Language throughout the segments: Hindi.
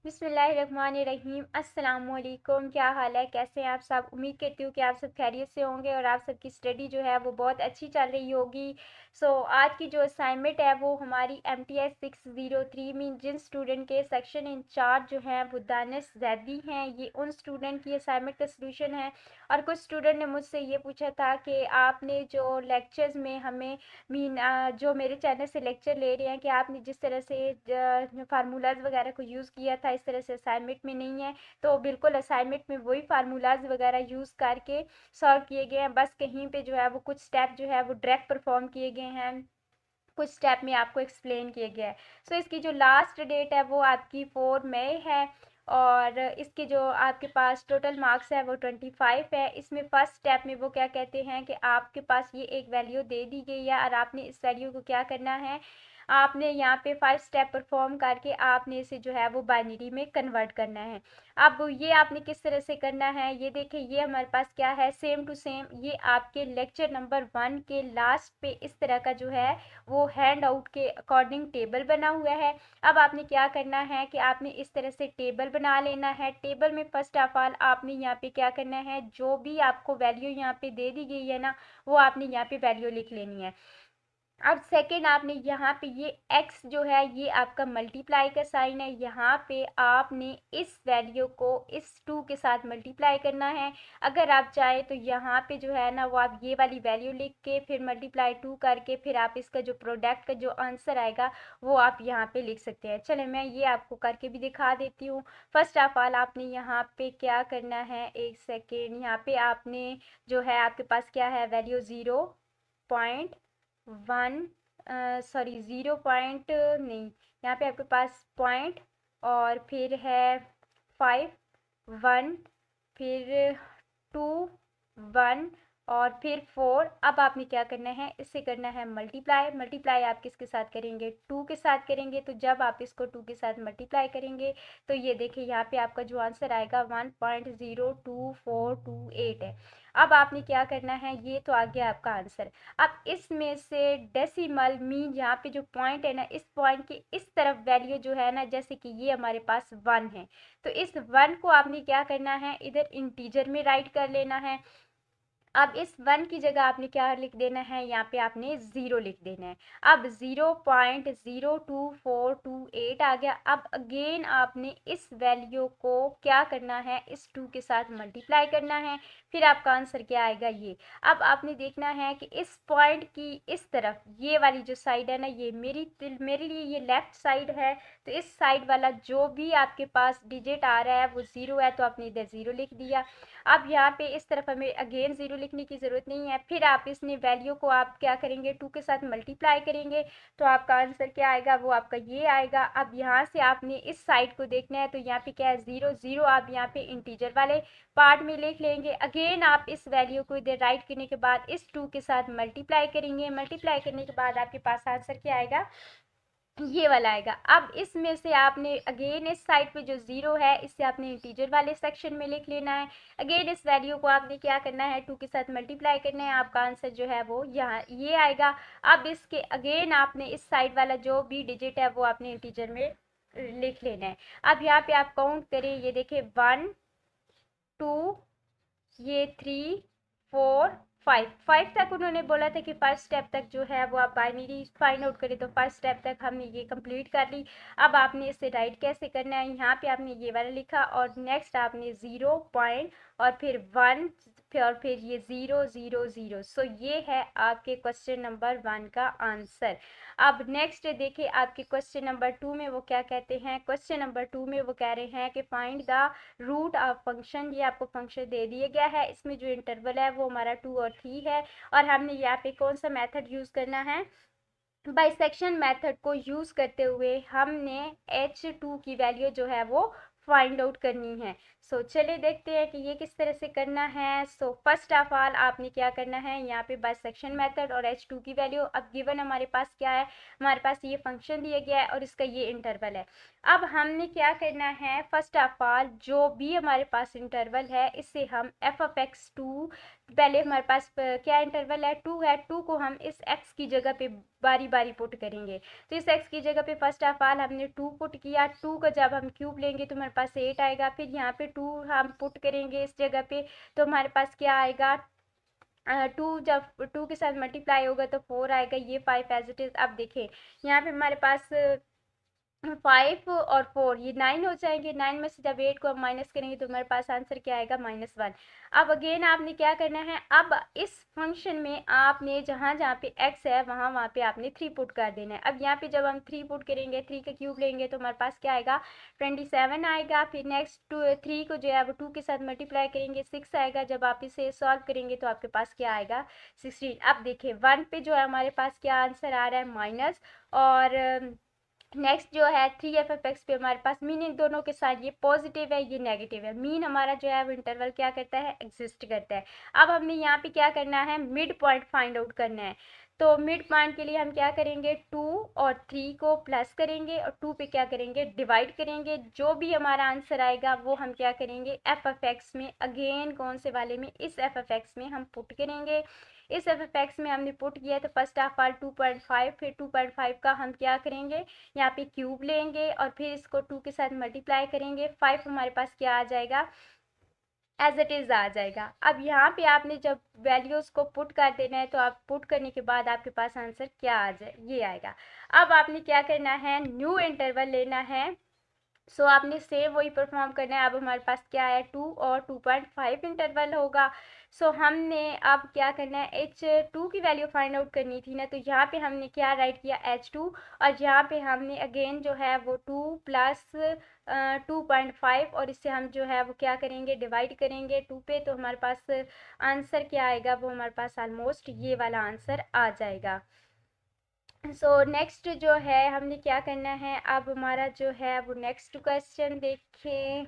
बिस्मिल्लाहिर्रहमानिर्रहीम। अस्सलाम वालेकुम। क्या हाल है, कैसे हैं आप सब। उम्मीद करती हूँ कि आप सब खैरियत से होंगे और आप सबकी स्टडी जो है वो बहुत अच्छी चल रही होगी। आज की जो असाइनमेंट है वो हमारी MTS 603 में जिन स्टूडेंट के सेक्शन इंचार्ज जो हैं वो दानिश जैदी हैं, ये उन स्टूडेंट की असाइनमेंट का सलूशन है। और कुछ स्टूडेंट ने मुझसे ये पूछा था कि आपने जो लेक्चर्स में हमें जो मेरे चैनल से लेक्चर ले रहे हैं कि आपने जिस तरह से फार्मूलाज वगैरह को यूज़ किया था इस तरह से असाइनमेंट में नहीं है। तो बिल्कुल असाइनमेंट में वही फार्मूलाज वगैरह यूज़ करके सॉल्व किए गए हैं, बस कहीं पे जो है वो कुछ स्टेप जो है वो डायरेक्ट परफॉर्म किए गए हैं, कुछ स्टेप में आपको एक्सप्लेन किया गया है। इसकी जो लास्ट डेट है वो आपकी 4 मई है और इसके जो आपके पास टोटल मार्क्स है वो 25 है। इसमें फर्स्ट स्टेप में वो क्या कहते हैं कि आपके पास ये एक वैल्यू दे दी गई है और आपने इस वैल्यू को क्या करना है, आपने यहाँ पे 5 स्टेप परफॉर्म करके आपने इसे जो है वो बाइनरी में कन्वर्ट करना है। अब ये आपने किस तरह से करना है, ये देखिए ये हमारे पास क्या है, सेम टू सेम ये आपके लेक्चर नंबर 1 के लास्ट पे इस तरह का जो है वो हैंड आउट के अकॉर्डिंग टेबल बना हुआ है। अब आपने क्या करना है कि आपने इस तरह से टेबल बना लेना है। टेबल में फर्स्ट ऑफ ऑल आपने यहाँ पे क्या करना है, जो भी आपको वैल्यू यहाँ पे दे दी गई है ना, वो आपने यहाँ पे वैल्यू लिख लेनी है। अब सेकेंड आपने यहाँ पे ये x जो है ये आपका मल्टीप्लाई का साइन है, यहाँ पे आपने इस वैल्यू को इस 2 के साथ मल्टीप्लाई करना है। अगर आप चाहे तो यहाँ पे जो है ना वो आप ये वाली वैल्यू लिख के फिर मल्टीप्लाई 2 करके फिर आप इसका जो प्रोडक्ट का जो आंसर आएगा वो आप यहाँ पे लिख सकते हैं। चले मैं ये आपको करके भी दिखा देती हूँ। फर्स्ट ऑफ ऑल आपने यहाँ पे क्या करना है, एक सेकेंड, यहाँ पे आपने जो है आपके पास क्या है वैल्यू 0.1 सॉरी 0 नहीं, यहाँ पे आपके पास पॉइंट और फिर है 5 1 फिर 2 1 और फिर 4। अब आपने क्या करना है, इससे करना है मल्टीप्लाई। मल्टीप्लाई आप किसके साथ करेंगे, 2 के साथ करेंगे। तो जब आप इसको 2 के साथ मल्टीप्लाई करेंगे तो ये देखिए यहाँ पे आपका जो आंसर आएगा 1.02428 है। अब आपने क्या करना है, ये तो आ गया आपका आंसर। अब इसमें से डेसिमल मीन यहाँ पे जो पॉइंट है ना, इस पॉइंट की इस तरफ वैल्यू जो है ना, जैसे कि ये हमारे पास 1 है तो इस 1 को आपने क्या करना है, इधर इंटीजर में राइट कर लेना है। अब इस 1 की जगह आपने क्या लिख देना है, यहाँ पे आपने 0 लिख देना है। अब 0.02428 आ गया। अब अगेन आपने इस वैल्यू को क्या करना है, इस 2 के साथ मल्टीप्लाई करना है, फिर आपका आंसर क्या आएगा ये। अब आपने देखना है कि इस पॉइंट की इस तरफ ये वाली जो साइड है ना, ये मेरे लिए ये लेफ्ट साइड है, तो इस साइड वाला जो भी आपके पास डिजिट आ रहा है वो 0 है, तो आपने इधर 0 लिख दिया। अब यहाँ पे इस तरफ हमें अगेन 0 लिखने की ज़रूरत नहीं है। फिर आप इसने वैल्यू को आप क्या करेंगे, 2 के साथ मल्टीप्लाई करेंगे तो आपका आंसर क्या आएगा, वो आपका ये आएगा। अब यहाँ से आपने इस साइड को देखना है, तो यहाँ पे क्या है 0 0, आप यहाँ पे इंटीजर वाले पार्ट में लिख लेंगे। अगेन आप इस वैल्यू को इधर राइट करने के बाद इस 2 के साथ मल्टीप्लाई करेंगे। मल्टीप्लाई करने के बाद आपके पास आंसर क्या आएगा, ये वाला आएगा। अब इसमें से आपने अगेन इस साइड पे जो 0 है इससे आपने इंटीजर वाले सेक्शन में लिख लेना है। अगेन इस वैल्यू को आपने क्या करना है, 2 के साथ मल्टीप्लाई करना है, आपका आंसर जो है वो यहाँ ये आएगा। अब इसके अगेन आपने इस साइड वाला जो भी डिजिट है वो आपने इंटीजर में लिख लेना है। अब यहाँ पे आप काउंट करें, ये देखिए 1 2 ये 3 4 5 तक उन्होंने बोला था कि फर्स्ट स्टेप तक जो है वो आप बाइनरी फाइंड आउट करें, तो फर्स्ट स्टेप तक हमने ये कंप्लीट कर ली। अब आपने इसे राइट कैसे करना है, यहाँ पे आपने ये वाला लिखा और नेक्स्ट आपने 0 पॉइंट और फिर 1 और फिर ये 0 0 0। ये है आपके क्वेश्चन नंबर 1 का आंसर। अब नेक्स्ट देखिए आपके क्वेश्चन नंबर 2 में वो क्या कहते हैं। क्वेश्चन नंबर 2 में वो कह रहे हैं कि find the root of function. ये आपको फंक्शन दे दिया गया है, इसमें जो इंटरवल है वो हमारा 2 और 3 है और हमने यहाँ पे कौन सा मेथड यूज करना है, बाइसेक्शन मेथड को यूज करते हुए हमने h2 की वैल्यू जो है वो फाइंड आउट करनी है। चलिए देखते हैं कि ये किस तरह से करना है। फर्स्ट ऑफ ऑल आपने क्या करना है, यहाँ पे बाइसेक्शन मेथड और h2 की वैल्यू। अब गिवन हमारे पास क्या है, हमारे पास ये फंक्शन दिया गया है और इसका ये इंटरवल है। अब हमने क्या करना है, फर्स्ट ऑफ ऑल जो भी हमारे पास इंटरवल है इससे हम f(x2) पहले हमारे पास क्या इंटरवल है, 2 है, 2 को हम इस x की जगह पे बारी बारी पुट करेंगे। तो इस x की जगह पे फर्स्ट ऑफ ऑल हमने 2 पुट किया, 2 का जब हम क्यूब लेंगे तो हमारे पास 8 आएगा। फिर यहाँ पे 2 हम पुट करेंगे इस जगह पे, तो हमारे पास क्या आएगा, 2 जब 2 के साथ मल्टीप्लाई होगा तो 4 आएगा, ये 5 एज इट इज़। अब देखें यहाँ पे हमारे पास 5 और 4 ये 9 हो जाएंगे, 9 में से जब 8 को हम माइनस करेंगे तो हमारे पास आंसर क्या आएगा, -1। अब अगेन आपने क्या करना है, अब इस फंक्शन में आपने जहाँ जहाँ पे x है वहाँ पे आपने 3 पुट कर देना है। अब यहाँ पे जब हम 3 पुट करेंगे, 3 का क्यूब लेंगे तो हमारे पास क्या आएगा, 27 आएगा। फिर नेक्स्ट 3 को जो है वो 2 के साथ मल्टीप्लाई करेंगे, 6 आएगा। जब आप इसे सॉल्व करेंगे तो आपके पास क्या आएगा, 16। अब देखिए 1 पे जो है हमारे पास क्या आंसर आ रहा है, माइनस। और नेक्स्ट जो है 3f(x) पे हमारे पास मीन इन दोनों के साथ ये पॉजिटिव है, ये नेगेटिव है। मीन हमारा जो है वो इंटरवल क्या करता है, एग्जिस्ट करता है। अब हमने यहाँ पे क्या करना है, मिड पॉइंट फाइंड आउट करना है। तो मिड पॉइंट के लिए हम क्या करेंगे, 2 और 3 को प्लस करेंगे और 2 पे क्या करेंगे, डिवाइड करेंगे। जो भी हमारा आंसर आएगा वो हम क्या करेंगे, f(x) में, अगेन कौन से वाले में, इस f(x) में हम पुट करेंगे। इस f(x) में हमने पुट किया तो फर्स्ट ऑफ ऑल 2.5, फिर 2.5 का हम क्या करेंगे, यहाँ पे क्यूब लेंगे और फिर इसको 2 के साथ मल्टीप्लाई करेंगे। 5 हमारे पास क्या आ जाएगा, एज इट इज़ आ जाएगा। अब यहाँ पे आपने जब वैल्यूज़ को पुट कर देना है तो आप पुट करने के बाद आपके पास आंसर क्या आ जाए, ये आएगा। अब आपने क्या करना है, न्यू इंटरवल लेना है। सो आपने सेम वही परफॉर्म करना है। अब हमारे पास क्या है, 2 और 2.5 इंटरवल होगा। सो हमने अब क्या करना है, h2 की वैल्यू फाइंड आउट करनी थी ना, तो यहाँ पे हमने क्या राइट किया, h2, और यहाँ पे हमने अगेन जो है वो 2 प्लस 2.5 और इससे हम जो है वो क्या करेंगे, डिवाइड करेंगे 2 पे। तो हमारे पास आंसर क्या आएगा, वो हमारे पास ऑलमोस्ट ये वाला आंसर आ जाएगा। सो नेक्स्ट जो है हमने क्या करना है, अब हमारा जो है वो नेक्स्ट क्वेश्चन देखें।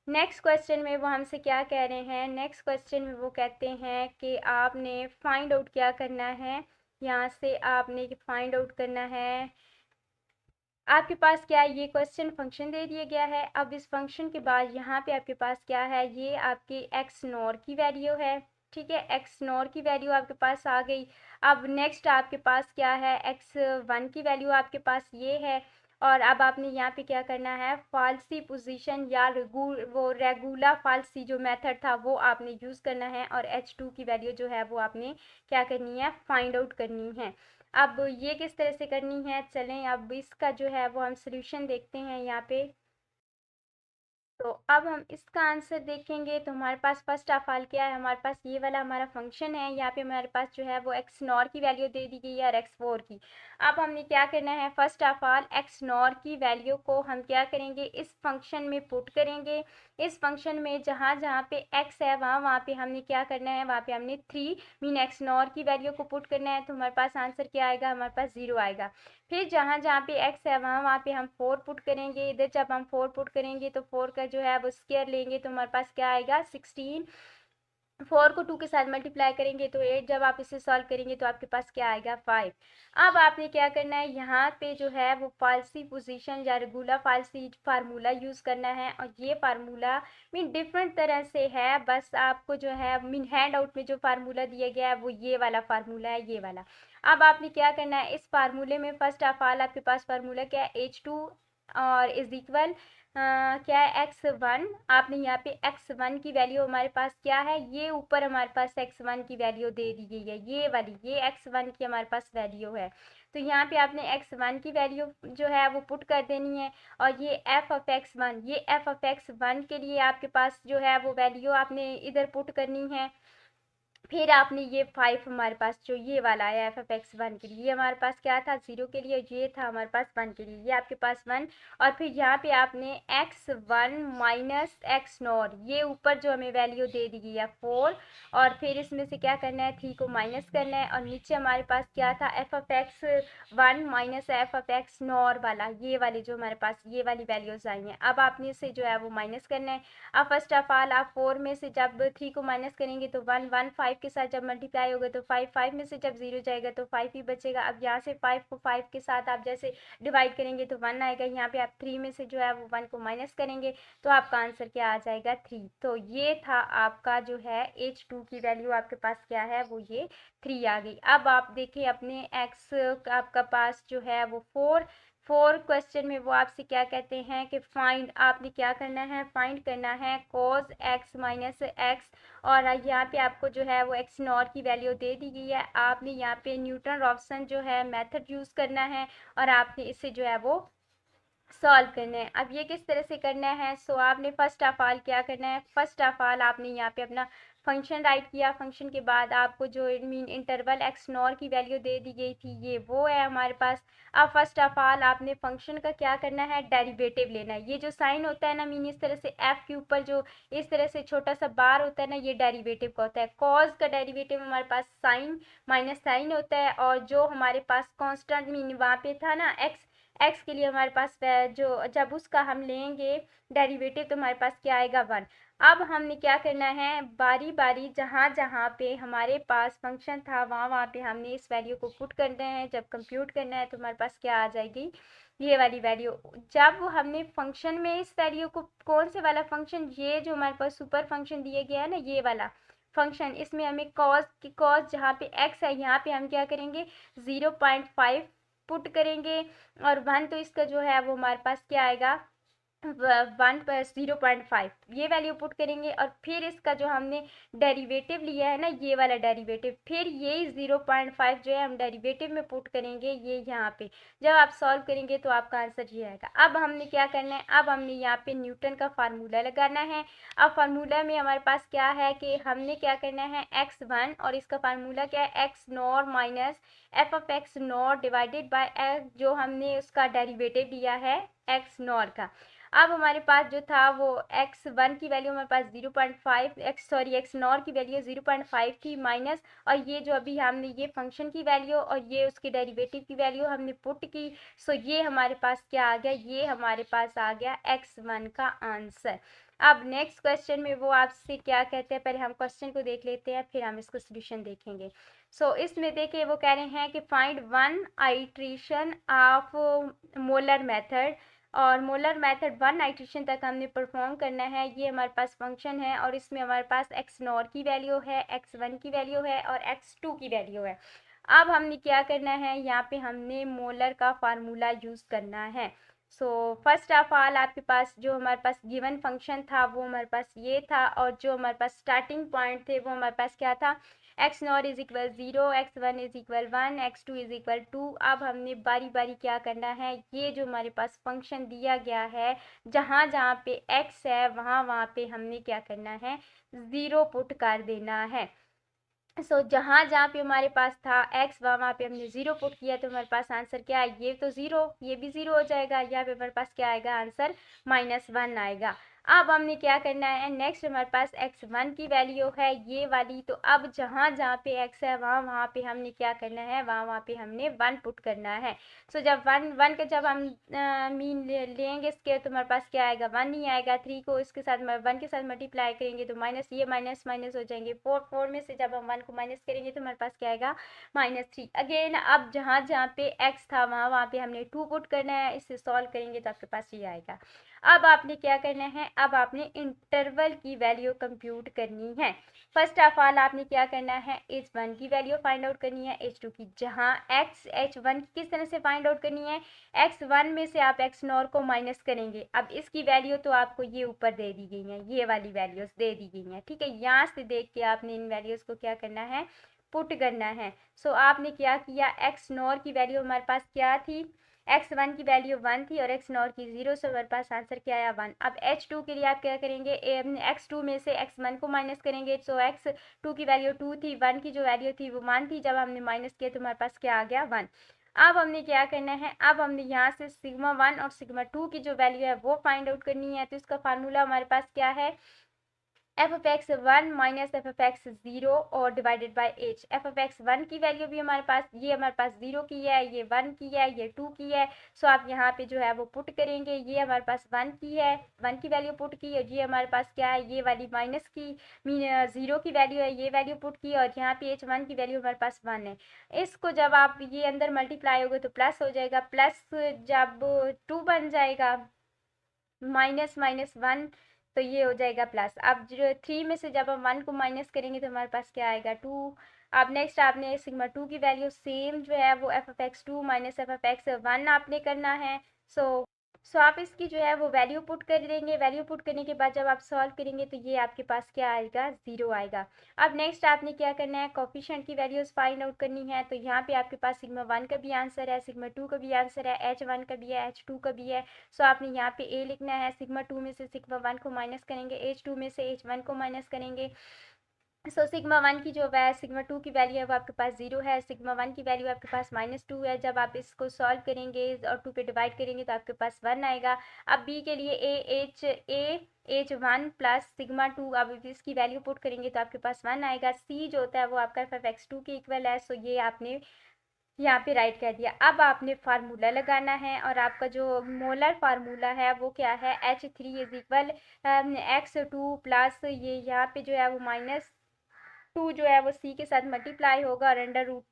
नेक्स्ट क्वेश्चन में वो हमसे क्या कह रहे हैं, नेक्स्ट क्वेश्चन में वो कहते हैं कि आपने फाइंड आउट क्या करना है, यहाँ से आपने फाइंड आउट करना है। आपके पास क्या है, ये क्वेश्चन फंक्शन दे दिया गया है। अब इस फंक्शन के बाद यहाँ पे आपके पास क्या है, ये आपकी एक्स नॉर की वैल्यू है, ठीक है, एक्स नॉर की वैल्यू आपके पास आ गई। अब नेक्स्ट आपके पास क्या है, x1 की वैल्यू आपके पास ये है। और अब आपने यहाँ पे क्या करना है, फाल्सी पोजीशन या वो रेगुलर फाल्सी जो मेथड था वो आपने यूज़ करना है और h2 की वैल्यू जो है वो आपने क्या करनी है, फाइंड आउट करनी है। अब ये किस तरह से करनी है, चलें अब इसका जो है वो हम सॉल्यूशन देखते हैं यहाँ पे। तो अब हम इसका आंसर देखेंगे तो हमारे पास फर्स्ट ऑफ ऑल क्या है, हमारे पास ये वाला हमारा फंक्शन है। यहाँ पे हमारे पास जो है वो एक्स नॉर की वैल्यू दे दी गई है और x4 की। अब हमने क्या करना है, first of all x nor की वैल्यू को हम क्या करेंगे, इस फंक्शन में पुट करेंगे। इस फंक्शन में जहाँ जहाँ पे x है वहाँ पे हमने क्या करना है, वहाँ पे हमने 3 मीन एक्स नॉर की वैल्यू को पुट करना है। तो हमारे पास आंसर क्या आएगा, हमारे पास 0 आएगा। फिर जहाँ जहाँ पे x है वहाँ पे हम 4 पुट करेंगे। इधर जब हम 4 पुट करेंगे तो 4 का जो है वो स्क्वायर लेंगे तो हमारे पास क्या आएगा, 16। 4 को 2 के साथ मल्टीप्लाई करेंगे तो 8। जब आप इसे सॉल्व करेंगे तो आपके पास क्या आएगा, 5। अब आपने क्या करना है, यहाँ पे जो है वो फाल्सी पोजीशन या रेगुलर फाल्सी फार्मूला यूज़ करना है। और ये फार्मूला मीन डिफरेंट तरह से है, बस आपको जो है मीन हैंड आउट में जो फार्मूला दिया गया है वो ये वाला फार्मूला है, ये वाला। अब आपने क्या करना है, इस फार्मूले में फर्स्ट ऑफ ऑल आपके पास फार्मूला क्या है, h2 और इज इक्वल क्या है, x1। आपने यहाँ पे x1 की वैल्यू हमारे पास क्या है, ये ऊपर हमारे पास x1 की वैल्यू दे दी गई है, ये वाली, ये x1 की हमारे पास वैल्यू है। तो यहाँ पे आपने x1 की वैल्यू जो है वो पुट कर देनी है। और ये f(x1), ये f(x1) के लिए आपके पास जो है वो वैल्यू आपने इधर पुट करनी है। फिर आपने ये 5 हमारे पास जो ये वाला है f(x1) के लिए, ये हमारे पास क्या था, 0 के लिए, ये था हमारे पास 1 के लिए, ये आपके पास 1। और फिर यहाँ पे आपने x1 माइनस एक्स नॉर, ये ऊपर जो हमें वैल्यू दे दी गई है 4। और फिर इसमें से क्या करना है, 3 को माइनस करना है। और नीचे हमारे पास क्या था, f(x1 माइनस f(x नॉर) वाला, ये वाली जो हमारे पास ये वाली वैल्यूज़ आई हैं। अब आपने इसे जो है वो माइनस करना है। अब फर्स्ट ऑफ ऑल आप 4 में से जब 3 को माइनस करेंगे तो 1 1 5 5 के साथ जब मल्टीप्लाई होगा तो 5 में से जब 0 जाएगा तो 5 ही बचेगा। अब यहाँ से 5 को 5 के साथ आप जैसे डिवाइड करेंगे तो 1 आएगा। यहाँ पे आप 3 में से जो है वो 1 को माइनस करेंगे तो आपका आंसर क्या आ जाएगा 3। तो ये था आपका जो है H2 की वैल्यू आपके पास क्या है वो ये 3 आ गई। अब आप देखिए अपने x आपका पास जो है वो 4 क्वेश्चन में वो आपसे क्या कहते हैं कि फाइंड, आपने क्या करना है, फाइंड करना है cos x माइनस एक्स। और यहाँ पे आपको जो है वो x नॉट की वैल्यू दे दी गई है। आपने यहाँ पे न्यूटन रॉफ्सन जो है मेथड यूज़ करना है और आपने इससे जो है वो सॉल्व करना है। अब ये किस तरह से करना है, सो आपने फर्स्ट ऑफ ऑल क्या करना है, फर्स्ट ऑफ ऑल आपने यहाँ पे अपना फंक्शन राइट किया। फंक्शन के बाद आपको जो मीन इंटरवल एक्स नॉर की वैल्यू दे दी गई थी ये वो है हमारे पास। अब फर्स्ट ऑफ ऑल आपने फंक्शन का क्या करना है, डेरिवेटिव लेना है। ये जो साइन होता है ना मीन इस तरह से एफ के ऊपर जो इस तरह से छोटा सा बार होता है ना, ये डेरिवेटिव का होता है। कॉज का डेरिवेटिव हमारे पास साइन माइनस साइन होता है, और जो हमारे पास कॉन्स्टेंट मीन वहाँ पे था ना एक्स के लिए हमारे पास जो जब उसका हम लेंगे डेरिवेटिव तो हमारे पास क्या आएगा 1। अब हमने क्या करना है, बारी बारी जहाँ जहाँ पे हमारे पास फंक्शन था वहाँ पे हमने इस वैल्यू को पुट करना है। जब कंप्यूट करना है तो हमारे पास क्या आ जाएगी, ये वाली वैल्यू। जब हमने फंक्शन में इस वैल्यू को, कौन से वाला फंक्शन, ये जो हमारे पास सुपर फंक्शन दिया गया है ना ये वाला फंक्शन, इसमें हमें कॉस जहाँ पे एक्स है यहाँ पे हम क्या करेंगे 0.5 पुट करेंगे, और 1 तो इसका जो है वो हमारे पास क्या आएगा 0.5 ये वैल्यू पुट करेंगे। और फिर इसका जो हमने डेरिवेटिव लिया है ना ये वाला डेरिवेटिव, फिर यही 0.5 जो है हम डेरिवेटिव में पुट करेंगे ये यहाँ पे। जब आप सॉल्व करेंगे तो आपका आंसर ये आएगा। अब हमने क्या करना है, अब हमने यहाँ पे न्यूटन का फार्मूला लगाना है। अब फार्मूला में हमारे पास क्या है कि हमने क्या करना है x1, और इसका फार्मूला क्या है x nor minus F of x not divided by जो हमने उसका डेरिवेटिव लिया है एक्स नॉर का। अब हमारे पास जो था वो x1 की वैल्यू हमारे पास 0.5 एक्स नॉर की वैल्यू 0.5 थी माइनस, और ये जो अभी हमने ये फंक्शन की वैल्यू और ये उसकी डेरिवेटिव की वैल्यू हमने पुट की। सो ये हमारे पास क्या आ गया, ये हमारे पास आ गया x1 का आंसर। अब नेक्स्ट क्वेश्चन में वो आपसे क्या कहते हैं, पहले हम क्वेश्चन को देख लेते हैं फिर हम इसको सोल्यूशन देखेंगे। सो इसमें देखिए वो कह रहे हैं कि find 1 iteration of molar method, और मोलर मेथड 1 आइट्रेशन तक हमने परफॉर्म करना है। ये हमारे पास फंक्शन है और इसमें हमारे पास एक्स नॉर की वैल्यू है, x1 की वैल्यू है और x2 की वैल्यू है। अब हमने क्या करना है, यहाँ पे हमने मोलर का फार्मूला यूज़ करना है। सो फर्स्ट ऑफ ऑल आपके पास जो हमारे पास गिवन फंक्शन था वो हमारे पास ये था, और जो हमारे पास स्टार्टिंग पॉइंट थे वो हमारे पास क्या था, x not is equal 0, x1 is equal 1, x2 is equal 2। अब हमने बारी बारी क्या करना है, ये जो हमारे पास फंक्शन दिया गया है जहाँ जहाँ पे x है वहाँ वहाँ पे हमने क्या करना है 0 पुट कर देना है। सो जहाँ जहाँ पे हमारे पास था x वहाँ पे हमने 0 पुट किया तो हमारे पास आंसर क्या है, ये तो 0, ये भी 0 हो जाएगा। यहाँ पे हमारे पास क्या आएगा आंसर -1 आएगा। अब हमने क्या करना है, नेक्स्ट हमारे पास x1 की वैल्यू है ये वाली, तो अब जहाँ जहाँ पे x है वहाँ वहाँ पे हमने क्या करना है, वहाँ वहाँ पे हमने 1 पुट करना है। सो जब 1 का जब हम मीन लेंगे इसके तो हमारे पास क्या आएगा 1 ही आएगा। 3 को इसके साथ 1 के साथ मल्टीप्लाई करेंगे तो माइनस, ये माइनस माइनस हो जाएंगे। 4 में से जब हम 1 को माइनस करेंगे तो हमारे पास क्या आएगा -3 अगेन। अब जहाँ जहाँ पे x था वहाँ वहाँ पे हमने 2 पुट करना है, इससे सॉल्व करेंगे तो आपके पास ये आएगा। अब आपने क्या करना है, अब आपने इंटरवल की वैल्यू कंप्यूट करनी है। फर्स्ट ऑफ ऑल आपने क्या करना है, h1 की वैल्यू फाइंड आउट करनी है, h2 की, जहाँ h1 की किस तरह से फाइंड आउट करनी है, x1 में से आप x नॉर को माइनस करेंगे। अब इसकी वैल्यू तो आपको ये ऊपर दे दी गई है, ये वाली वैल्यूज दे दी गई हैं, ठीक है। यहाँ से देख के आपने इन वैल्यूज को क्या करना है, पुट करना है। सो आपने क्या किया, x नॉर की वैल्यू हमारे पास क्या थी, x1 की वैल्यू 1 थी और x नॉट की 0, से हमारे पास आंसर क्या आया 1। अब h2 के लिए आप क्या करेंगे, x2 में से x1 को माइनस करेंगे। सो x2 की वैल्यू 2 थी, 1 की जो वैल्यू थी वो 1 थी, जब हमने माइनस किया तो हमारे पास क्या आ गया 1। अब हमने क्या करना है, अब हमने यहाँ से सिग्मा 1 और सिग्मा 2 की जो वैल्यू है वो फाइंड आउट करनी है। तो इसका फार्मूला हमारे पास क्या है, F of x 1 minus F of x 0 और divided by H. F of x 1 की वैल्यू भी हमारे पास, ये हमारे पास 0 की है, ये 1 की है, ये 2 की है। सो आप यहाँ पे जो है वो पुट करेंगे, ये हमारे पास 1 की है, 1 की वैल्यू पुट की, और ये हमारे पास क्या है, ये वाली माइनस की 0 की वैल्यू है, ये वैल्यू पुट की, और यहाँ पे एच 1 की वैल्यू हमारे पास 1 है। इसको जब आप ये अंदर मल्टीप्लाई होगा तो प्लस हो जाएगा, प्लस जब 2 बन जाएगा, माइनस माइनस 1, तो ये हो जाएगा प्लस। अब जो 3 में से जब हम 1 को माइनस करेंगे तो हमारे पास क्या आएगा, 2। अब नेक्स्ट आपने सिग्मा 2 की वैल्यू सेम जो है वो F of x 2 minus F of x 1 आपने करना है। सो आप इसकी जो है वो वैल्यू पुट कर देंगे। वैल्यू पुट करने के बाद जब आप सॉल्व करेंगे तो ये आपके पास क्या आएगा, 0 आएगा। अब नेक्स्ट आपने क्या करना है, कोफिशिएंट की वैल्यूज फाइंड आउट करनी है। तो यहाँ पे आपके पास सिग्मा 1 का भी आंसर है, सिग्मा 2 का भी आंसर है, एच 1 का भी है, एच 2 का भी है। सो आपने यहाँ पे ए लिखना है, सिग्मा 2 में से सिग्मा 1 को माइनस करेंगे, एच 2 में से एच 1 को माइनस करेंगे। सो सिग्मा 1 की जो है सिग्मा 2 की वैल्यू है वो आपके पास 0 है, सिग्मा 1 की वैल्यू आपके पास -2 है। जब आप इसको सॉल्व करेंगे और 2 पे डिवाइड करेंगे तो आपके पास 1 आएगा। अब बी के लिए एच 1 प्लस सिग्मा 2, अब इसकी वैल्यू पुट करेंगे तो आपके पास 1 आएगा। सी जो होता है वो आपका f(x2) के इक्वल है। सो ये आपने यहाँ पे राइट कर दिया। अब आपने फार्मूला लगाना है, और आपका जो मोलर फार्मूला है वो क्या है, H3 is equal x2 plus ये यहाँ पे जो है वो -2 जो है वो सी के साथ मल्टीप्लाई होगा, और under root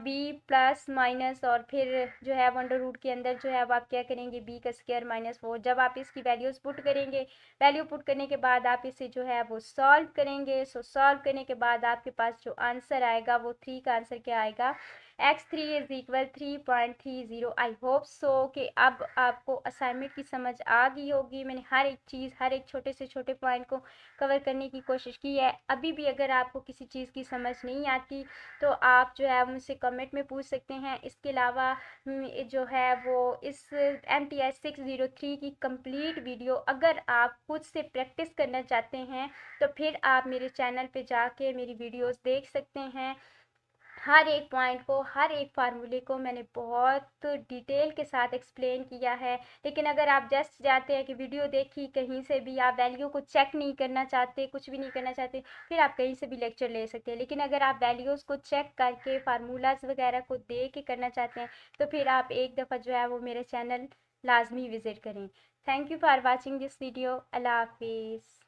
b plus minus, और फिर जो है अंडर रूट के अंदर जो है अब आप क्या करेंगे, बी का स्क्वायर -4। जब आप इसकी वैल्यूज पुट करेंगे, वैल्यू पुट करने के बाद आप इसे जो है वो सॉल्व करेंगे। सो सॉल्व करने के बाद आपके पास जो आंसर आएगा वो 3 का आंसर क्या आएगा, x3 is equal 3.30। I hope so कि अब आपको असाइनमेंट की समझ आ गई होगी। मैंने हर एक चीज़, हर एक छोटे से छोटे पॉइंट को कवर करने की कोशिश की है। अभी भी अगर आपको किसी चीज़ की समझ नहीं आती तो आप जो है मुझसे कमेंट में पूछ सकते हैं। इसके अलावा जो है वो इस MTS 603 की कंप्लीट वीडियो अगर आप खुद से प्रैक्टिस करना चाहते हैं तो फिर आप मेरे चैनल पे जाके मेरी वीडियोस देख सकते हैं। हर एक पॉइंट को, हर एक फार्मूले को मैंने बहुत डिटेल के साथ एक्सप्लेन किया है। लेकिन अगर आप जस्ट जाते हैं कि वीडियो देखी कहीं से भी, आप वैल्यू को चेक नहीं करना चाहते, कुछ भी नहीं करना चाहते, फिर आप कहीं से भी लेक्चर ले सकते हैं। लेकिन अगर आप वैल्यूज़ को चेक करके फार्मूलाज वगैरह को देख के करना चाहते हैं तो फिर आप एक दफ़ा जो है वो मेरे चैनल लाजमी विज़िट करें। Thank you for watching this video. अल्लाह हाफिज़।